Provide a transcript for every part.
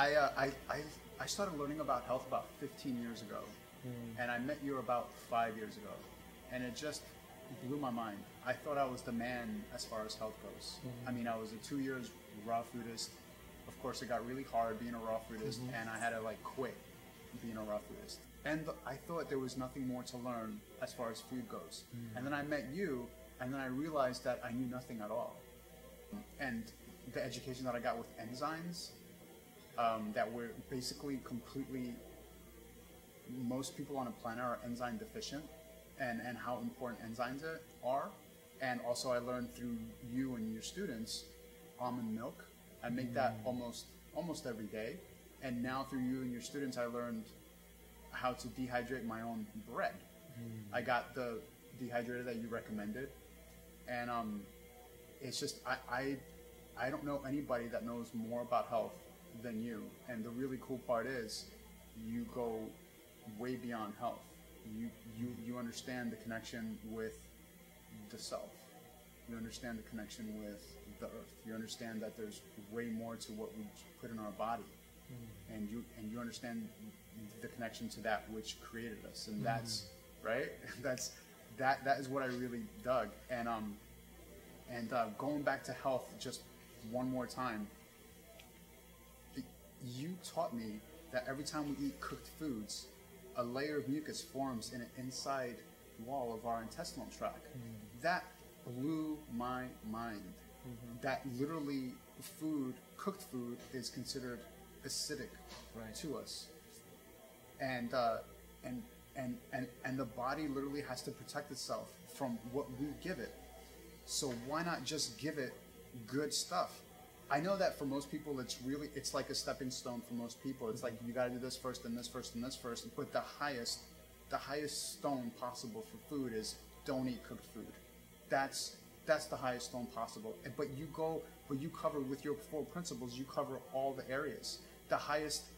I started learning about health about 15 years ago, and I met you about 5 years ago, and it just blew my mind. I thought I was the man as far as health goes. I mean, I was a 2 years raw foodist. Of course, it got really hard being a raw foodist, and I had to like quit being a raw foodist. And I thought there was nothing more to learn as far as food goes. And then I met you, and then I realized that I knew nothing at all. And the education that I got with enzymes, that were basically completely, most people on the planet are enzyme deficient, and how important enzymes are. And also I learned through you and your students almond milk. I make that almost every day. And now through you and your students, I learned how to dehydrate my own bread. I got the dehydrator that you recommended, and it's just I don't know anybody that knows more about health than you. And the really cool part is you go way beyond health. You understand the connection with the self. You understand the connection with the earth. You understand that there's way more to what we put in our body, and you understand the connection to that which created us, and that's right. That is what I really dug. And going back to health just one more time, you taught me that every time we eat cooked foods, a layer of mucus forms in an inside wall of our intestinal tract. That blew my mind. That literally cooked food is considered acidic to us. And the body literally has to protect itself from what we give it. So why not just give it good stuff? I know that for most people, it's like a stepping stone for most people. It's like you got to do this first, and this first, and this first. But the highest stone possible for food is don't eat cooked food. That's the highest stone possible. But you cover with your 4 principles. You cover all the areas. The highest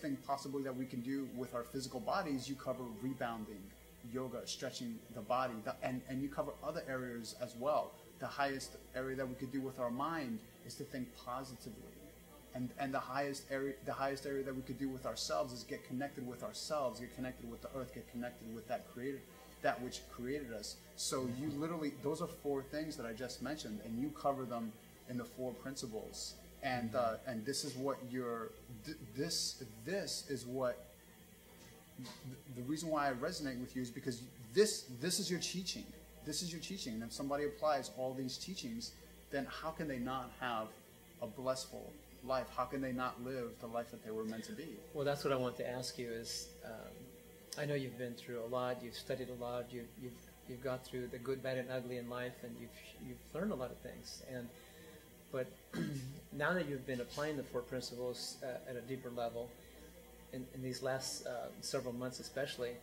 thing possibly that we can do with our physical bodies, you cover rebounding, yoga, stretching the body, and you cover other areas as well. The highest area that we could do with our mind is to think positively, and the highest area that we could do with ourselves is get connected with ourselves, get connected with the earth, get connected with that which created us. So you literally, those are 4 things that I just mentioned, and you cover them in the 4 principles. And this is what this is what the reason why I resonate with you is because this is your teaching. This is your teaching. And if somebody applies all these teachings, then how can they not have a blissful life? How can they not live the life that they were meant to be? Well, that's what I want to ask you is, I know you've been through a lot, you've studied a lot, you've got through the good, bad, and ugly in life, and you've learned a lot of things. But now that you've been applying the 4 principles at a deeper level, in these last several months especially,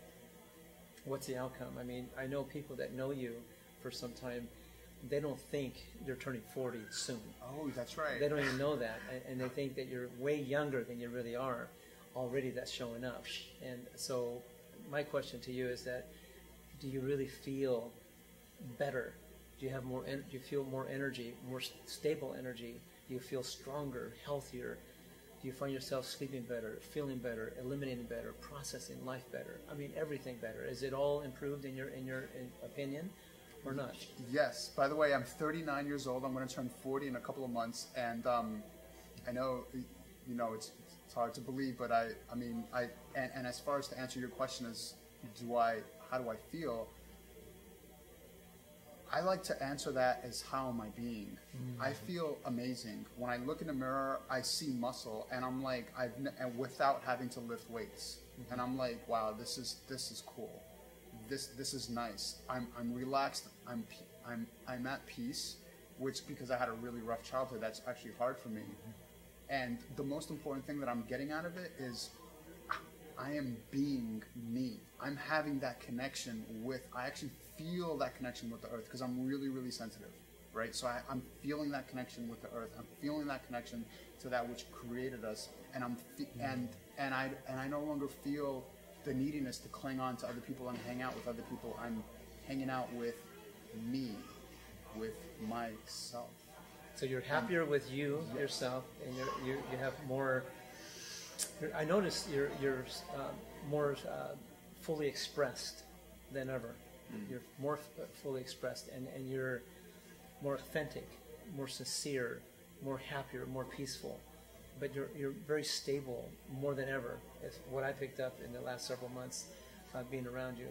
what's the outcome? I mean, I know people that know you for some time, they don't think you're turning 40 soon. Oh, that's right. They don't even know that, and they think that you're way younger than you really are. Already that's showing up. And so my question to you is that, do you really feel better? Do you have more? Do you feel more energy, more stable energy? Do you feel stronger, healthier? Do you find yourself sleeping better, feeling better, eliminating better, processing life better? I mean, everything better. Is it all improved in your opinion, or not? Yes. By the way, I'm 39 years old. I'm going to turn 40 in a couple of months, and I know, it's hard to believe, but I mean, as far as to answer your question is, how do I feel? I like to answer that as how am I being? I feel amazing. When I look in the mirror, I see muscle, and I'm like, and without having to lift weights, and I'm like, wow, this is cool. This is nice. I'm relaxed. I'm at peace, which because I had a really rough childhood, that's actually hard for me. And the most important thing that I'm getting out of it is I am being me. I'm having that connection I actually feel that connection with the earth because I'm really, really sensitive, right? So I'm feeling that connection with the earth. I'm feeling that connection to that which created us, and I no longer feel the neediness to cling on to other people and hang out with other people. I'm hanging out with me, with myself. So you're happier with yourself, and you have more I noticed you're more fully expressed than ever. You're more fully expressed, and you're more authentic, more sincere, more happier, more peaceful. But you're very stable more than ever. Is what I picked up in the last several months being around you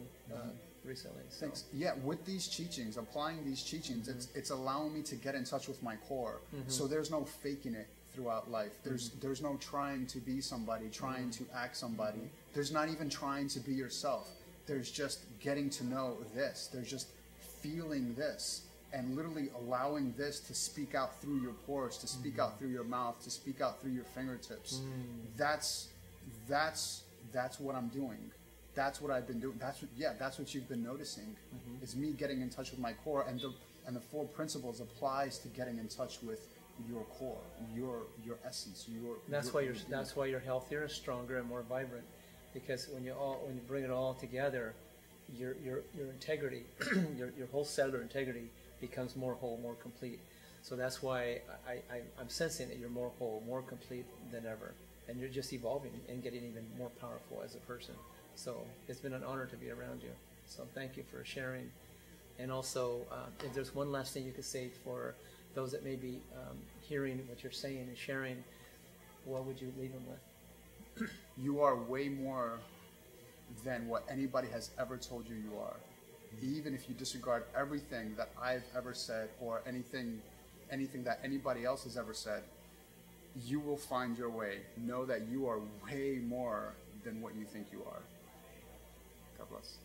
recently. So. Thanks. Yeah, with these teachings, applying these teachings, it's allowing me to get in touch with my core. So there's no faking it throughout life. There's no trying to be somebody, trying to act somebody. There's not even trying to be yourself. There's just getting to know this. There's just feeling this, and literally allowing this to speak out through your pores, to speak out through your mouth, to speak out through your fingertips. That's what I'm doing. That's what I've been doing. That's what you've been noticing. Is me getting in touch with my core, and the 4 principles applies to getting in touch with your core, your essence. That's why you're healthier, stronger, and more vibrant. Because when you bring it all together, your integrity, your whole cellular integrity becomes more whole, more complete. So that's why I'm sensing that you're more whole, more complete than ever, and you're just evolving and getting even more powerful as a person. So it's been an honor to be around you. So thank you for sharing. And also, if there's one last thing you could say for those that may be hearing what you're saying and sharing, what would you leave them with? You are way more than what anybody has ever told you you are. Even if you disregard everything that I've ever said or anything that anybody else has ever said, you will find your way. Know that you are way more than what you think you are. God bless.